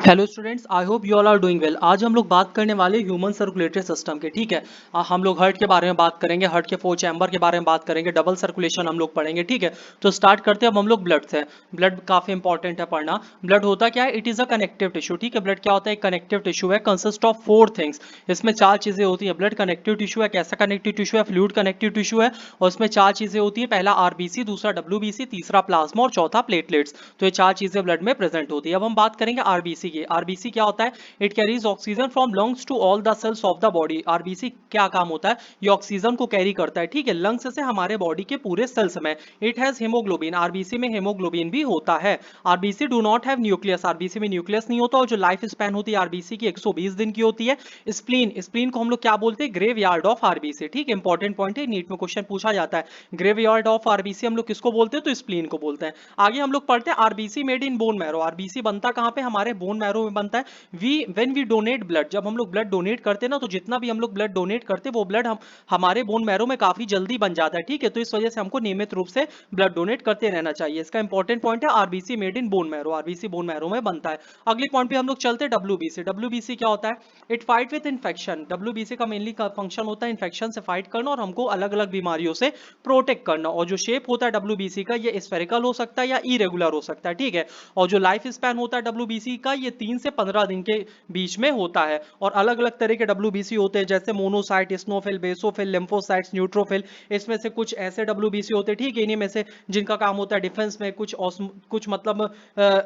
Hello students, I hope you all are doing well. आज हम लोग बात करने वाले ह्यूमन सर्कुलेटरी सिस्टम के। ठीक है, हम लोग हार्ट के बारे में बात करेंगे, हार्ट के 4 चैम्बर के बारे में बात करेंगे, डबल सर्कुलेशन हम लोग पढ़ेंगे। ठीक है, तो स्टार्ट करते हैं अब हम लोग ब्लड से। ब्लड काफी इंपॉर्टेंट है पढ़ना। ब्लड होता क्या है? It is a connective tissue. ठीक है, ब्लड क्या होता है? एक कनेक्टिव टिश्यू है, कंसिस्ट ऑफ 4 थिंग्स। इसमें 4 चीजें होती है। ब्लड कनेक्टिव टिश्यू है। कैसा कनेक्टिव टिश्यू है? फ्लूइड कनेक्टिव टिश्यू है और इसमें 4 चीजें होती है। पहला आरबीसी, दूसरा डब्ल्यूबीसी, तीसरा प्लाज्मा और चौथा प्लेटलेट्स। तो ये 4 चीजें ब्लड में प्रेजेंट होती है। अब हम बात करेंगे आरबीसी की। आरबीसी क्या होता है? It carries oxygen from lungs to all the cells of the body. RBC क्या काम होता है? ये ऑक्सीजन को कैरी करता है। ठीक है, लंग्स से हमारे बॉडी के पूरे सेल्स में। It has haemoglobin. आरबीसी में हीमोग्लोबिन भी होता है। RBC do not have nucleus. RBC में न्यूक्लियस नहीं होता और जो लाइफ स्पैन होती है आरबीसी की 120 दिन की होती है। स्प्लीन, स्प्लीन को हम लोग क्या बोलते हैं? Graveyard of RBC. ठीक है, इंपॉर्टेंट पॉइंट है, नीट में क्वेश्चन पूछा जाता है। ग्रेव यार्ड ऑफ आरबीसी हम लोग किसको बोलते हैं? तो स्प्लीन को बोलते हैं। आगे हम लोग पढ़ते हैं RBC made in bone marrow. RBC बनता कहां पे? हमारे बोन मैरो में बनता है। व्हेन वी डोनेट ब्लड, जब हम लोग ब्लड डोनेट करते हैं ना, तो जितना भी हम लोग ब्लड डोनेट करते हैं वो ब्लड हम हमारे बोन मैरो में काफी जल्दी बन जाता है। ठीक है, तो इस वजह से हमको नियमित रूप से ब्लड डोनेट करते रहना चाहिए। इसका इंपॉर्टेंट पॉइंट है RBC made in bone marrow. RBC bone marrow में बनता है। अगले पॉइंट पे हम लोग चलते हैं डब्ल्यूबीसी। डब्ल्यूबीसी क्या होता है? It fight with infection. WBC का मेनली फंक्शन होता है इन्फेक्शन से फाइट करना और हमको अलग अलग बीमारियों से प्रोटेक्ट करना। और जो शेप होता है डब्ल्यूबीसी का, ये स्फेरिकल हो सकता है या इरेगुलर हो सकता है। ठीक है, और जो लाइफ स्पैन होता है डब्ल्यूबीसी का, ये 3 से 15 दिन के बीच में होता है। और अलग अलग तरह के डब्ल्यूबीसी होते हैं, जैसे मोनोसाइट, स्नोफिल, बेसोफिल, लिम्फोसाइट्स, न्यूट्रोफिल। इसमें से कुछ ऐसे डब्ल्यूबीसी होते हैं, ठीक है, इन्हीं में से जिनका काम होता है डिफेंस में, कुछ मतलब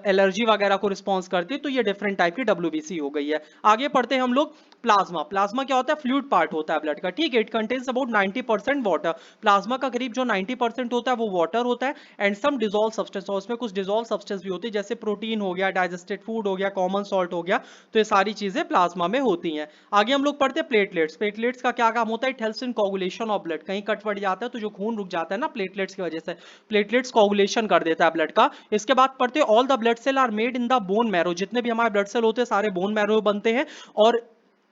एलर्जी वगैरह को रिस्पॉन्स करती है। तो ये डिफरेंट टाइप की डब्ल्यूबीसी हो गई है। आगे पढ़ते हैं हम लोग प्लाज्मा। प्लाज्मा क्या होता है? फ्लूइड पार्ट होता है ब्लड का। ठीक है, it contains about 90% water. Plasma का करीब जो 90% होता है वो वाटर होता है एंड सम डिसॉल्व सब्सटेंस। और उसमें कुछ डिसॉल्व सब्सटेंस भी होती है, जैसे प्रोटीन हो गया, डाइजेस्टेड फूड हो गया, कॉमन सॉल्ट हो गया। तो ये सारी चीजें प्लाज्मा में होती हैं। आगे हम लोग पढ़ते हैं प्लेटलेट्स। प्लेटलेट्स का क्या काम होता है? It helps in coagulation of blood. कहीं कट पड़ जाता है तो जो खून रुक जाता है ना प्लेटलेट्स की वजह से, प्लेटलेट्स कोगुलेशन कर देता है ब्लड का। इसके बाद पढ़ते हैं all the blood cell are made in the bone marrow. जितने भी हमारे ब्लड सेल होते हैं सारे बोन मैरो में बनते हैं। और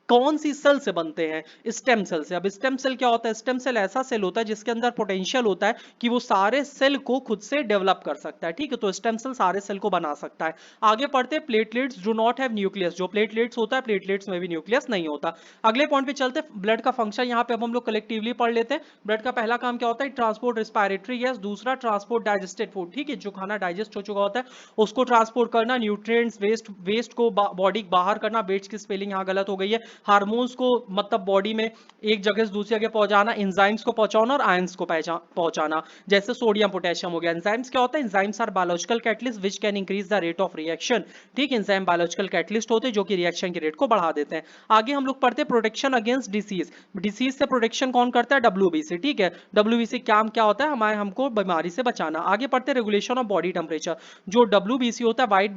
कौन सी सेल से बनते हैं? स्टेम सेल से। अब स्टेम सेल क्या होता है? स्टेम सेल ऐसा सेल होता है जिसके अंदर पोटेंशियल होता है कि वो सारे सेल को खुद से डेवलप कर सकता है। ठीक है, तो स्टेम सेल सारे सेल को बना सकता है। आगे पढ़ते हैं platelets do not have nucleus. जो प्लेटलेट्स होता है, प्लेटलेट्स में भी न्यूक्लियस नहीं होता। अगले पॉइंट पे चलते हैं ब्लड का फंक्शन। यहाँ पे अब हम लोग कलेक्टिवली पढ़ लेते हैं। ब्लड का पहला काम क्या होता है? ट्रांसपोर्ट रेस्पिरेटरी गैस, दूसरा ट्रांसपोर्ट डाइजेस्टेड फूड। ठीक है, जो खाना डाइजेस्ट हो चुका होता है उसको ट्रांसपोर्ट करना, न्यूट्रिएंट्स, वेस्ट को बॉडी बाहर करना। वेस्ट की स्पेलिंग यहाँ गलत हो गई है। हार्मोन्स को मतलब बॉडी में एक जगह से दूसरी जगह पहुंचाना, एंजाइम्स को पहुंचाना और आयंस को पहुंचाना, जैसे सोडियम पोटेशियम हो गया। एंजाइम्स क्या होता है? Enzymes are biological catalyst which can increase the rate of reaction. ठीक है, एंजाइम बायोलॉजिकल कैटलिस्ट होते हैं जो कि रिएक्शन की रेट को बढ़ा देते हैं। आगे हम लोग पढ़ते हैं प्रोटेक्शन अगेंस्ट डिसीज। डिसीज से प्रोटेक्शन कौन करता है? डब्ल्यूबीसी। ठीक है, डब्ल्यूबीसी काम क्या होता है? हमारे हमको बीमारी से बचाना। आगे पढ़ते हैं रेगुलेशन ऑफ बॉडी टेम्परेचर। जो डब्ल्यूबीसी होता है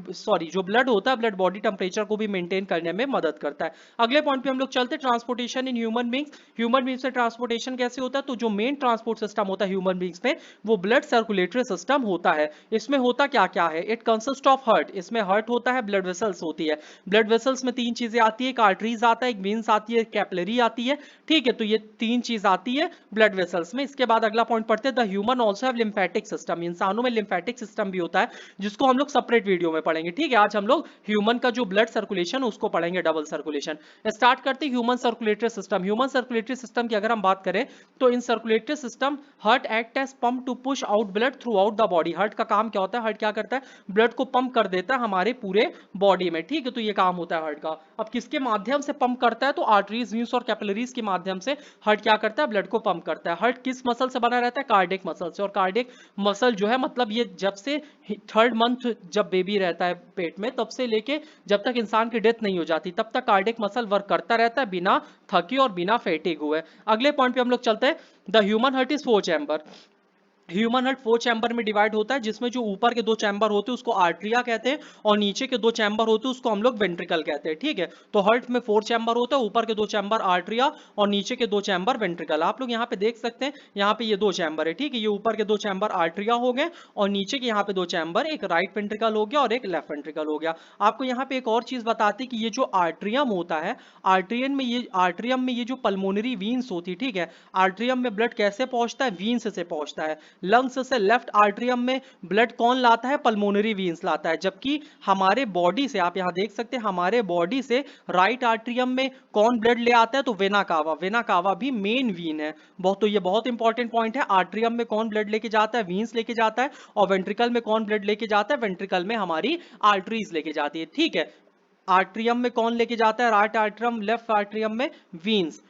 जो ब्लड होता है, ब्लड बॉडी टेम्परेचर को भी मेंटेन करने में मदद करता है। अगले पॉइंट पे हम लोग चलते हैं transportation in human beings. Human beings में ट्रांसपोर्टेशन कैसे होता है? तो जो मेन ट्रांसपोर्ट सिस्टम होता है ह्यूमन बींग्स में, वो ब्लड सर्कुलेटरी सिस्टम होता है। इसमें होता क्या क्या है? It consist of heart. इसमें हार्ट होता है, ब्लड वेसल्स होती है। ब्लड वेसल्स में 3 चीजें आती है, एक आर्टरीज आता है, एक वेन्स आती है, कैपिलरी आती है। ठीक है, तो ये 3 चीज आती है ब्लड वेसल्स में। इसके बाद अगला पॉइंट पढ़ते हैं the human also have lymphatic system. इंसानों में लिम्फेटिक सिस्टम भी होता है, जिसको हम लोग सेपरेट वीडियो में पढ़ेंगे। ठीक है, आज हम लोग ह्यूमन का जो ब्लड सर्कुलेशन उसको पढ़ेंगे, डबल सर्कुलेशन। स्टार्ट करते हैं human circulatory system. Human circulatory system की अगर हम बात करें तो in circulatory system heart act as pump to push out blood throughout the body. Heart का काम क्या होता है? हार्ट क्या करता है? ब्लड को पंप कर देता है हमारे पूरे बॉडी में। ठीक है, तो ये काम होता है हार्ट का। अब किसके माध्यम से पंप करता है? तो आर्टरीज, वेन्स और कैपिलरीज के माध्यम से हार्ट क्या करता है? ब्लड को पंप करता है। हार्ट किस मसल से बना रहता है? कार्डियक मसल से। और कार्डियक मसल जो है, मतलब ये जब से 3rd मंथ जब बेबी रहता है पेट में, तब से लेके जब तक इंसान की डेथ नहीं हो जाती तब तक कार्डियक मसल वर्क करता रहता है बिना थके और बिना फैटिग हुए। अगले पॉइंट पे हम लोग चलते हैं। The human heart is 4 chamber. Human heart 4 chamber में डिवाइड होता है, जिसमें जो ऊपर के 2 चैम्बर होते हैं उसको आर्टरिया कहते हैं और नीचे के 2 चैम्बर होते हैं उसको हम लोग वेंट्रिकल कहते हैं। ठीक है, तो हार्ट में 4 चैम्बर होता है, ऊपर के 2 चैम्बर आर्टरिया और नीचे के 2 चैम्बर वेंट्रिकल। आप लोग यहाँ पे देख सकते हैं, यहाँ पे ये 2 चैम्बर है। ठीक है, ये ऊपर के 2 चैम्बर आर्टरिया हो गए और नीचे के यहाँ पे 2 चैम्बर, एक राइट वेंट्रिकल हो गया और एक लेफ्ट वेंट्रिकल हो गया। आपको यहाँ पे एक और चीज बताती कि ये जो आर्ट्रियम होता है, आर्ट्रियम में ये जो पल्मोनरी वीन्स होती है, ठीक है, आर्ट्रियम में ब्लड कैसे पहुंचता है? वीन्स से पहुंचता है। लंग्स से लेफ्ट आर्ट्रियम में ब्लड कौन लाता है? पल्मोनरी वीन्स लाता है। जबकि हमारे बॉडी से, आप यहां देख सकते हैं, हमारे बॉडी से राइट आर्ट्रियम में कौन ब्लड ले आता है? तो वेना कावा। वेना कावा भी मेन वीन है। तो ये बहुत इंपॉर्टेंट पॉइंट है। आर्ट्रियम में कौन ब्लड लेके जाता है? वीन्स लेके जाता है। और वेंट्रिकल में कौन ब्लड लेके जाता है? वेंट्रिकल में हमारी आर्टरीज लेके जाती है। ठीक है, आर्ट्रियम में कौन लेके जाता है? राइट आर्ट्रियम, लेफ्ट आर्ट्रियम में वीन्स,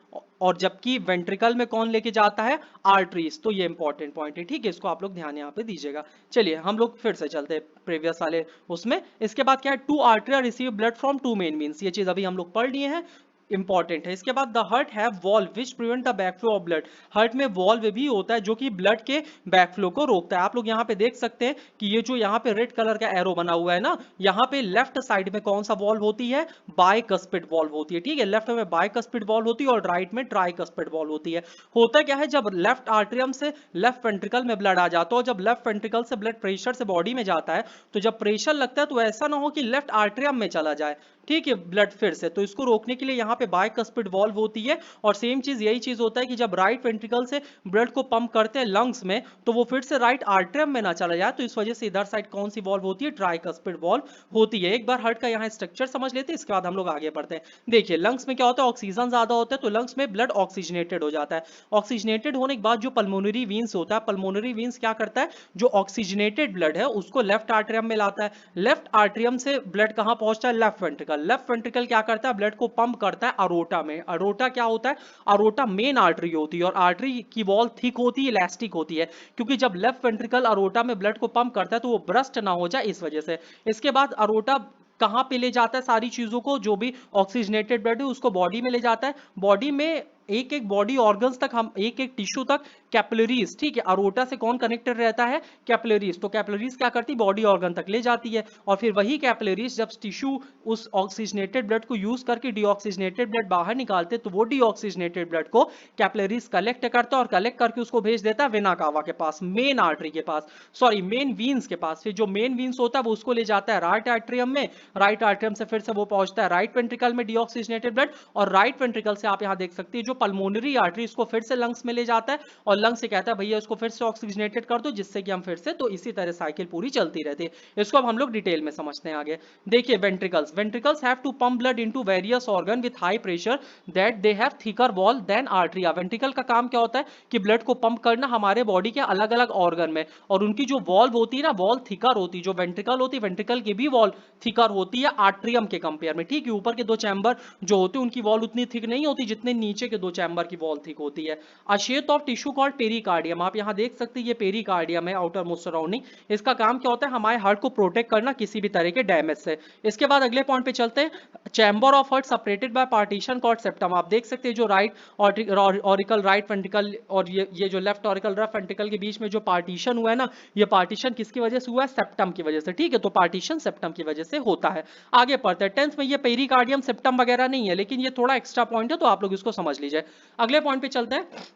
और जबकि वेंट्रिकल में कौन लेके जाता है? आर्टरीज। तो ये इंपॉर्टेंट पॉइंट है। ठीक है, इसको आप लोग ध्यान यहाँ पे दीजिएगा। चलिए हम लोग फिर से चलते हैं प्रीवियस वाले उसमें। इसके बाद क्या है? Two atria receive blood from two main veins. ये चीज अभी हम लोग पढ़ लिए हैं, इंपॉर्टेंट है। इसके बाद the heart have valve which prevent the backflow of blood. Heart में वॉल्व भी होता है जो कि ब्लड के बैकफ्लो को रोकता है। आप लोग यहाँ पे देख सकते हैं कि ये जो यहाँ पे रेड कलर का एरो बना हुआ है ना, यहाँ पे लेफ्ट साइड में कौन सा वॉल्व होती है? बाइकस्पिड वॉल्व होती है। ठीक है, लेफ्ट में बाइकस्पिड वॉल्व होती है और राइट में ट्राइकस्पिड वॉल्व होती है। होता क्या है, जब लेफ्ट आर्ट्रियम से लेफ्ट वेंट्रिकल में ब्लड आ जाता है, जब लेफ्ट वेंट्रिकल से ब्लड प्रेशर से बॉडी में जाता है, तो जब प्रेशर लगता है तो ऐसा ना हो कि लेफ्ट आर्ट्रियम में चला जाए, ठीक है, ब्लड फिर से। तो इसको रोकने के लिए यहाँ पे बाइकस्पिड वॉल्व होती है। और सेम चीज यही चीज होता है कि जब राइट वेंट्रिकल से ब्लड को पंप करते हैं लंग्स में, तो वो फिर से राइट आर्ट्रियम में ना चला जाए, तो इस वजह से इधर साइड कौन सी वॉल्व होती है? ट्राइकस्पिड वॉल्व होती है। एक बार हार्ट का यहाँ स्ट्रक्चर समझ लेते हैं, इसके बाद हम लोग आगे बढ़ते हैं। देखिए लंग्स में क्या होता है? ऑक्सीजन ज्यादा होता है तो लंग्स में ब्लड ऑक्सीजनेटेड हो जाता है। ऑक्सीजनेटेड होने के बाद जो पल्मोनरी वीन्स होता है, पल्मोनरी वीन्स क्या करता है? जो ऑक्सीजनेटेड ब्लड है उसको लेफ्ट आर्ट्रियम में लाता है। लेफ्ट आर्ट्रियम से ब्लड कहां पहुंचता है? Left ventricle. लेफ्ट वेंट्रिकल क्या करता है? ब्लड को पंप करता है अरोटा में। अरोटा क्या होता है? अरोटा मेन आर्टरी होती है और आर्टरी की वॉल थिक होती है, इलास्टिक होती है, क्योंकि जब लेफ्ट वेंट्रिकल अरोटा में ब्लड को पंप करता है तो वो ब्रस्ट ना हो जाए, इस वजह से। इसके बाद अरोटा कहां पे ले जाता है सारी चीजों को? जो भी ऑक्सीजनेटेड ब्लड है उसको बॉडी में ले जाता है। बॉडी में एक एक बॉडी ऑर्गन्स तक, हम एक एक टिश्यू तक कैपिलरीज, ठीक है, अरोटा से कौन कनेक्टेड रहता है? कैपिलरीज। तो कैपिलरीज क्या करती है? बॉडी ऑर्गन तक ले जाती है। और फिर वही कैपिलरीज जब टिश्यू उस ऑक्सीजनेटेड ब्लड को यूज करके डीऑक्सीजनेटेड ब्लड बाहर निकालते, तो वो डीऑक्सीजनेटेड ब्लड को कैपिलरीज कलेक्ट करता है और कलेक्ट करके उसको भेज देता है वेना कावा के पास, मेन आर्टरी के पास, सॉरी मेन वीन्स के पास। फिर जो मेन वीन्स होता है वो उसको ले जाता है राइट आर्ट्रियम में। राइट आर्ट्रियम से फिर से वो पहुंचता है राइट वेंट्रिकल में डीऑक्सीजनेटेड ब्लड, और राइट वेंट्रिकल से आप यहां देख सकते हैं जो पल्मोनरी आर्टरी, इसको फिर से लंग्स में ले जाता है और लंग्स से कहता है भैया इसको फिर से ऑक्सीजनेटेड कर दो, जिससे कि हम फिर से, तो इसी तरह साइकिल पूरी चलती रहती है। इसको अब हम लोग डिटेल में समझते हैं आगे। देखिए ventricles, ventricles have to pump blood into various organ with high pressure that they have thicker wall than atria. Ventricle का काम क्या होता है? कि ब्लड को पंप करना हमारे बॉडी के अलग अलग ऑर्गन में, और उनकी जो वॉल्व होती है ना, वॉल थिकर होती है। जो वेंट्रिकल होती है, वेंट्रिकल की भी वॉल थिकर होती है आर्ट्रियम के कंपेयर में, ठीक है। ऊपर के दो चैम्बर जो होते हैं उनकी वॉल उतनी थिक नहीं होती जितने नीचे के दो चैम्बर की वॉल थिक होती है। अ shape of tissue called pericardium, आप यहां देख सकते हैं ये पेरिकार्डियम है, आउटर मोस्ट सराउंडिंग। इसका काम क्या होता है? हमारे हार्ट को प्रोटेक्ट करना किसी भी तरह के डैमेज से। इसके बाद अगले पॉइंट पे चलते हैं। Chamber of heart separated by partition called septum, आप देख सकते हैं जो राइट ऑरिकल, राइट वेंट्रिकल और ये जो लेफ्ट ऑरिकल, लेफ्ट वेंट्रिकल के बीच में जो पार्टीशन हुआ है ना, ये पार्टीशन किसकी वजह से हुआ है? सेप्टम की वजह से, ठीक है। तो पार्टीशन सेप्टम की वजह से होता है। आगे पढ़ते हैं। 10th में ये पेरिकार्डियम सेप्टम वगैरह नहीं है, लेकिन ये थोड़ा एक्स्ट्रा पॉइंट है तो आप लोग इसको समझ लीजिए। अगले पॉइंट पे चलते हैं।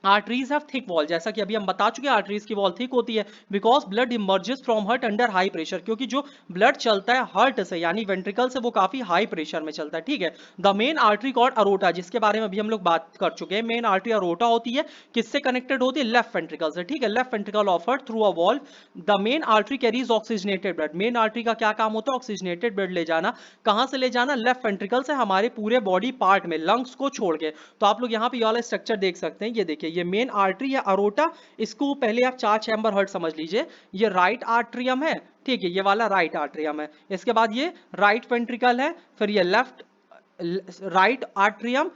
आर्टरीज हैव थिक वॉल, जैसा कि अभी हम बता चुके हैं आर्टरीज की वॉल थिक होती है because blood emerges from heart under high pressure, क्योंकि जो ब्लड चलता है हार्ट से यानी वेंट्रिकल से वो काफी हाई प्रेशर में चलता है, ठीक है। The main artery called aorta, जिसके बारे में अभी हम लोग बात कर चुके हैं, मेन आर्टरी अरोटा होती है, किससे कनेक्टेड होती है? लेफ्ट वेंट्रिकल से, ठीक है। Left ventricle of heart through a valve. The main artery carries oxygenated blood, main artery का क्या काम होता है? ऑक्सीजनेटेड ब्लड ले जाना। कहां से ले जाना? लेफ्ट वेंट्रिकल से हमारे पूरे बॉडी पार्ट में, लंग्स को छोड़ के। तो आप लोग यहाँ पे ये वाला स्ट्रक्चर देख सकते हैं, ये देखिए ये मेन आर्टरी या अरोटा, इसको पहले आप 4 चैम्बर हार्ट समझ लीजिए। ये राइट आर्ट्रियम है, ठीक है, ये वाला राइट आर्ट्रियम है। इसके बाद ये राइट वेंट्रिकल है, फिर ये left right atrium,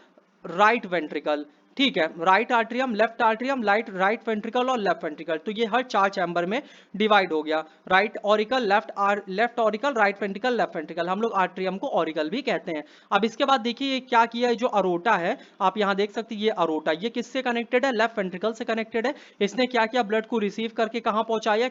right ventricle, ठीक है, right atrium, left atrium, right ventricle और लेफ्ट वेंट्रिकल। तो ये हर 4 चैम्बर में डिवाइड हो गया। Right auricle, left auricle, right ventricle, left ventricle, हम लोग आर्ट्रियम को ऑरिकल भी कहते हैं। अब इसके बाद देखिए क्या किया है, जो अरोटा है आप यहां देख सकते हैं, ये अरोटा, ये किससे कनेक्टेड है? लेफ्ट वेंट्रिकल से कनेक्टेड है। इसने क्या किया? ब्लड को रिसीव करके कहां पहुंचाया?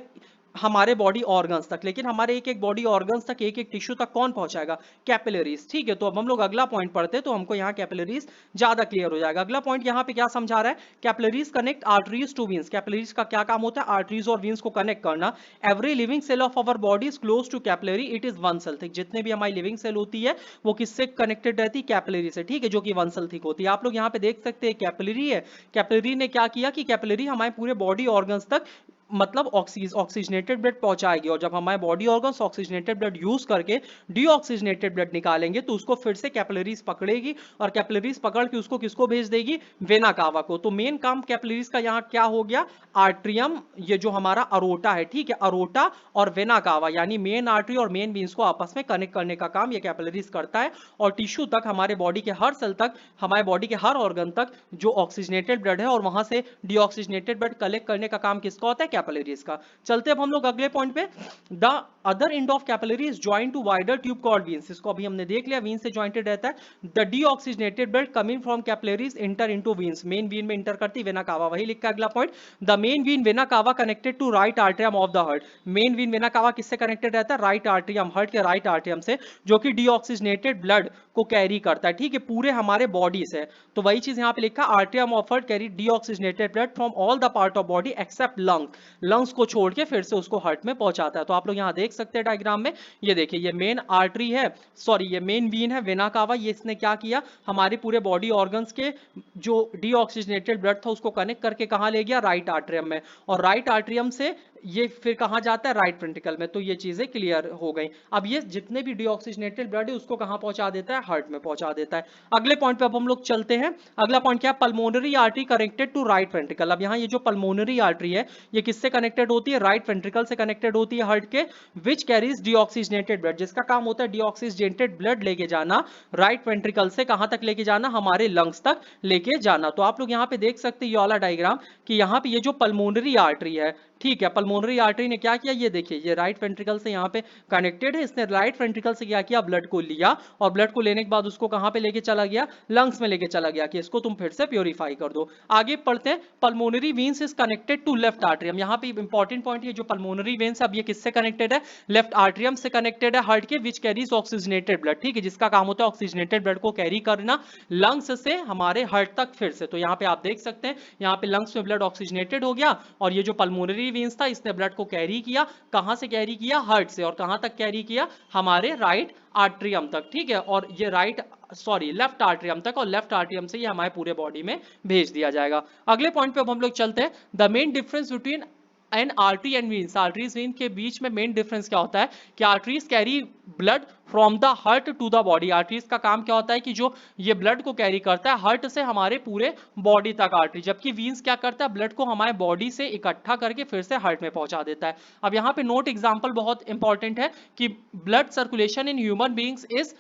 हमारे बॉडी ऑर्गन्स तक, लेकिन हमारे एक एक बॉडी ऑर्गन्स तक, एक एक टिश्यू तक कौन पहुंचाएगा? कैपिलरीज। ठीक है, तो अब हम लोग अगला पॉइंट पढ़ते हैं, तो हमको यहाँ कैपिलरीज ज्यादा क्लियर हो जाएगा। अगला पॉइंट यहाँ पे क्या समझा रहा है? Capillaries connect arteries to veins. Capillaries का क्या काम होता है? आर्टरीज और वीन्स को कनेक्ट करना। Every living cell of our body is close to capillary, it is one cell thick. जितने भी हमारी लिविंग सेल होती है वो किससे कनेक्टेड रहती है? कैपिलरी से। ठीक है, जो कि वन सेल थिक होती है। आप लोग यहाँ पे देख सकते हैं कैपिलरी है। कैपिलरी ने क्या किया कि कैपिलरी हमारे पूरे बॉडी ऑर्गन्स तक मतलब ऑक्सीजनेटेड ब्लड पहुंचाएगी, और जब हमारे body organs oxygenated blood use करके डीऑक्सीजनेटेड ब्लड निकालेंगे तो उसको फिर से कैपिलरीज पकड़ेगी, और कैपिलरीज पकड़ के उसको किसको भेज देगी? वेना कावा को। तो मेन काम कैपिलरीज का यहाँ क्या हो गया? आर्ट्रियम, ये जो हमारा अरोटा है, ठीक है, अरोटा और वेना कावा यानी मेन आर्टरी और मेन वीन्स को आपस में कनेक्ट करने का काम ये कैपिलरीज करता है, और टिश्यू तक, हमारे बॉडी के हर सेल तक, हमारे बॉडी के हर ऑर्गन तक जो ऑक्सीजनेटेड ब्लड है और वहां से डीऑक्सीजनेटेड ब्लड कलेक्ट करने का काम किसका होता है? कैपिलरीज का। चलते अब हम लोग अगले पॉइंट पे। The other end of capillary is joint to wider tube called veins. इसको अभी हमने देख लिया, वीन्स से जॉइंटेड रहता है। The deoxygenated blood coming from capillaries enter into veins. Main vein में इंटर करती वेना कावा, वही लिखा है अगला point. The main vein vena cava connected to right atrium of the heart. Main vein vena cava किससे connected रहता है? Right atrium, heart के राइट आर्टरियम से, जो कि डीऑक्सीजनेटेड ब्लड को कैरी करता है, ठीक है, पूरे हमारे बॉडी से। तो वही चीज यहाँ पे लिखा, atrium of heart carry deoxygenated blood from all the part of body except lung. Lungs को छोड़ के फिर से उसको हार्ट में पहुंचाता है। तो आप लोग यहाँ देख सकते हैं डायग्राम में, ये देखिए, ये मेन आर्टरी है, सॉरी ये मेन वीन है वेना कावा। ये इसने क्या किया? हमारे पूरे बॉडी ऑर्गन्स के जो डीऑक्सीजनेटेड ब्लड था उसको कनेक्ट करके कहाँ ले गया? राइट आर्टरियम में, और राइट आर्टरियम से ये फिर कहाँ जाता है? राइट वेंट्रिकल में। तो ये चीजें क्लियर हो गई। अब ये जितने भी डीऑक्सीजनेटेड ब्लड है उसको कहाँ पहुंचा देता है? हार्ट में पहुंचा देता है। अगले पॉइंट पे अब हम लोग चलते हैं। अगला पॉइंट क्या है? Pulmonary artery connected to right ventricle. अब यहाँ ये जो पल्मोनरी आर्टरी है ये किससे कनेक्टेड होती है? राइट वेंट्रिकल से कनेक्टेड होती है हार्ट के, विच कैरीज डीऑक्सीजनेटेड ब्लड, जिसका काम होता है डीऑक्सीजनेटेड ब्लड लेके जाना, राइट वेंट्रिकल से कहां तक लेके जाना? हमारे लंग्स तक लेके जाना। तो आप लोग यहाँ पे देख सकते हैं ये वाला डायग्राम, कि यहाँ पे ये जो पल्मोनरी आर्टरी है, ठीक है, पल्मोनरी आर्टरी ने क्या किया? ये देखिए, ये राइट वेंट्रिकल से यहाँ पे कनेक्टेड है। इसने राइट वेंट्रिकल से क्या किया? ब्लड को लिया, और ब्लड को लेने के बाद उसको कहां पे लेके चला गया? लंग्स में लेके चला गया, कि इसको तुम फिर से प्योरीफाई कर दो। आगे पढ़ते हैं। Pulmonary veins is connected to left atrium. यहाँ पे इंपॉर्टेंट पॉइंट है, जो पल्मोनरी वेन्स, अब ये किससे कनेक्टेड है? लेफ्ट आर्टरियम से कनेक्टेड है हार्ट के, विच कैरीज ऑक्सीजनेटेड ब्लड, ठीक है, जिसका काम होता है ऑक्सीजनेटेड ब्लड को कैरी करना लंग्स से हमारे हार्ट तक फिर से। तो यहाँ पे आप देख सकते हैं, यहाँ पे लंग्स में ब्लड ऑक्सीजनेटेड हो गया, और ये जो पल्मोनरी वेन्स था इसने ब्लड को कैरी किया, कहां से कैरी किया? हार्ट से, और कहां तक कैरी किया? हमारे राइट आर्टरियम तक, ठीक है, और ये लेफ्ट आर्टरियम तक, और लेफ्ट आर्टरियम से ये हमारे पूरे बॉडी में भेज दिया जाएगा। अगले पॉइंट पे अब हम लोग चलते हैं। The main difference between an artery and veins. Arteries vein के बीच में मेन डिफरेंस क्या होता है? कि arteries carry blood from the heart to the body. Arteries का काम क्या होता है? कि जो ये ब्लड को कैरी करता है हार्ट से हमारे पूरे बॉडी तक आर्टरी, जबकि वीन्स क्या करता है? ब्लड को हमारे बॉडी से इकट्ठा करके फिर से हार्ट में पहुंचा देता है। अब यहाँ पे नोट एग्जांपल बहुत इंपॉर्टेंट है, कि blood circulation in human beings is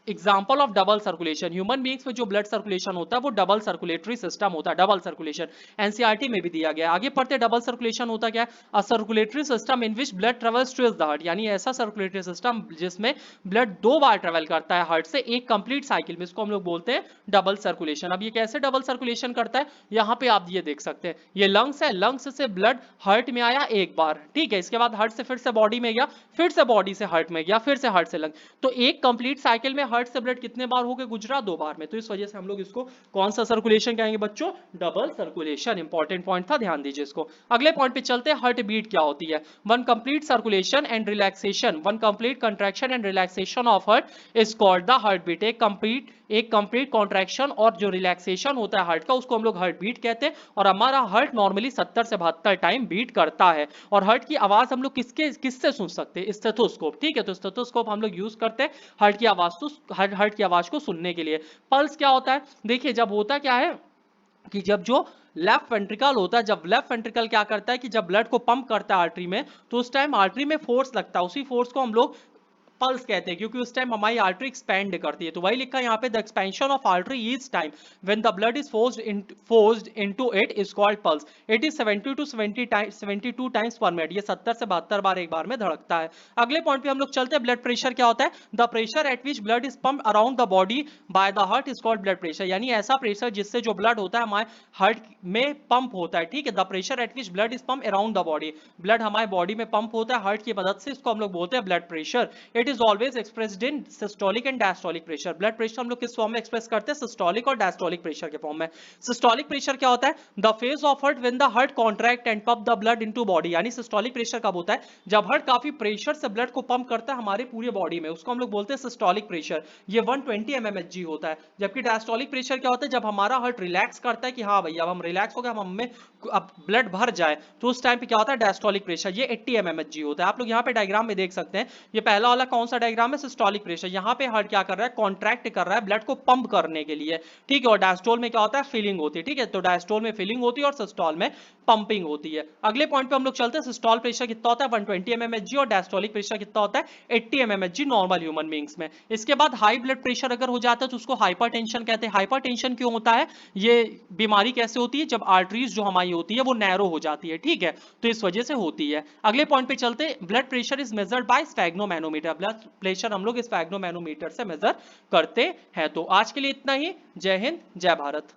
example of double circulation. Human beings में जो ब्लड सर्कुलेशन होता है वो डबल सर्कुलेटरी सिस्टम होता है, डबल सर्कुलेशन, एनसीईआरटी में भी दिया गया है। आगे पढ़ते, डबल सर्कुलेशन होता क्या है? A circulatory system in which blood travels to the heart, यानी ऐसा सर्कुलेटरी सिस्टम जिसमें ब्लड दो बार ट्रेवल करता है हार्ट से एक कंप्लीट साइकिल में, इसको हम लोग बोलते हैं डबल सर्कुलेशन। अब ये कैसे डबल सर्कुलेशन करता है? यहाँ पे आप ये देख सकते हैं, ये लंग्स है, लंग्स से ब्लड हार्ट में आया एक बार, ठीक है, इसके बाद हार्ट से फिर से बॉडी में गया, फिर से बॉडी से हार्ट में गया, फिर से हार्ट से लंग, तो एक कंप्लीट साइकिल में हार्ट से ब्लड कितने बार होके गुजरा? दो बार में। तो इस वजह से हम लोग इसको कौन सा सर्कुलेशन कहेंगे बच्चों? Double circulation. इंपॉर्टेंट पॉइंट था, ध्यान दीजिए इसको। अगले पॉइंट पे चलते हैं, हार्ट बीट क्या होती है? One complete circulation and relaxation, one complete contraction and relaxation of heart is called the heart beat. एक कंप्लीट कॉन्ट्रैक्शन और जो रिलैक्सेशन होता है हार्ट का उसको हम लोग हार्ट बीट कहते हैं। और हमारा हार्ट नॉर्मली 70 से 72 टाइम बीट करता है। और हार्ट की आवाज हम लोग किससे सुन सकते हैं? स्टेथोस्कोप, ठीक है, तो स्टेथोस्कोप हम लोग यूज करते हैं हार्ट की आवाज को सुनने के लिए। पल्स क्या होता है? देखिए, जब होता क्या है कि जब जो लेफ्ट वेंट्रिकल होता है, जब लेफ्ट वेंट्रिकल क्या करता है कि जब ब्लड को पंप करता है आर्टरी में, तो उस टाइम आर्टरी में फोर्स लगता है, उसी फोर्स को हम लोग पल्स कहते हैं, क्योंकि उस टाइम हमारी आर्टरी एक्सपैंड करती है। तो वही लिखा है यहाँ पे, the expansion of artery each time when the blood is forced into it is called pulse. It is 70 to 72 times पर मिनट, ये 70 से 72 बार एक बार में धड़कता है। अगले पॉइंट पे हम लोग चलते हैं, ब्लड प्रेशर क्या होता है? The pressure at which blood is pump around the body by the heart is called blood pressure, यानी ऐसा प्रेशर जिससे जो ब्लड होता है हमारे हार्ट में पंप होता है, ठीक है। The pressure at which blood is pump around the body, blood हमारे बॉडी में पंप होता है हार्ट की मदद से, इसको हम लोग बोलते हैं blood pressure. It is always expressed in systolic and diastolic pressure. Blood pressure हम लोग किस फॉर्म में एक्सप्रेस करते हैं? सिस्टोलिक और डायस्टोलिक प्रेशर के फॉर्म में। सिस्टोलिक प्रेशर क्या होता है? The phase of heart when the heart contract and pump the blood into body, यानी सिस्टोलिक प्रेशर कब होता है? जब हार्ट काफी प्रेशर से ब्लड को पंप करता है हमारे पूरे बॉडी में, उसको हम लोग बोलते हैं सिस्टोलिक प्रेशर। ये 120 mmHg होता है। जबकि डायस्टोलिक प्रेशर क्या होता है? जब हमारा हार्ट रिलैक्स करता है कि हाँ भैया अब हम रिलैक्स हो गए, हम हमें अब ब्लड भर जाए, तो उस टाइम पे क्या होता है? डायस्टोलिक प्रेशर, ये 80 mmHg होता है। आप लोग यहाँ पे डायग्राम में देख सकते हैं, ये पहला वाला कौन सा डायग्राम है? Systolic pressure. यहाँ पे हार्ट क्या कर रहा है? कॉन्ट्रैक्ट कर रहा है ब्लड को पंप करने के लिए, ठीक है। और डायस्टोल में क्या होता है? फीलिंग होती है, ठीक है। तो डायस्टोल में फीलिंग होती है और सिस्टोल में पंपिंग होती है। अगले पॉइंट पे हम लोग चलते हैं, सिस्टोल प्रेशर कितना होता है? 120 mmHg, और डायस्टोलिक प्रेशर कितना होता है? 80 mmHg नॉर्मल ह्यूमन बीइंग्स में। इसके बाद हाई ब्लड प्रेशर अगर हो जाता है तो उसको हाइपरटेंशन कहते हैं। हाइपरटेंशन क्यों होता है? ये बीमारी कैसे होती है? जब आर्टरीज जो हमारी होती है वो नैरो हो जाती है, ठीक है, तो इस वजह से होती है। अगले पॉइंट पे चलते, blood pressure is measured by sphygmomanometer. Blood pressure हम लोग स्फैग्नोमैनोमीटर से मेजर करते हैं। तो आज के लिए इतना ही। जय हिंद, जय भारत।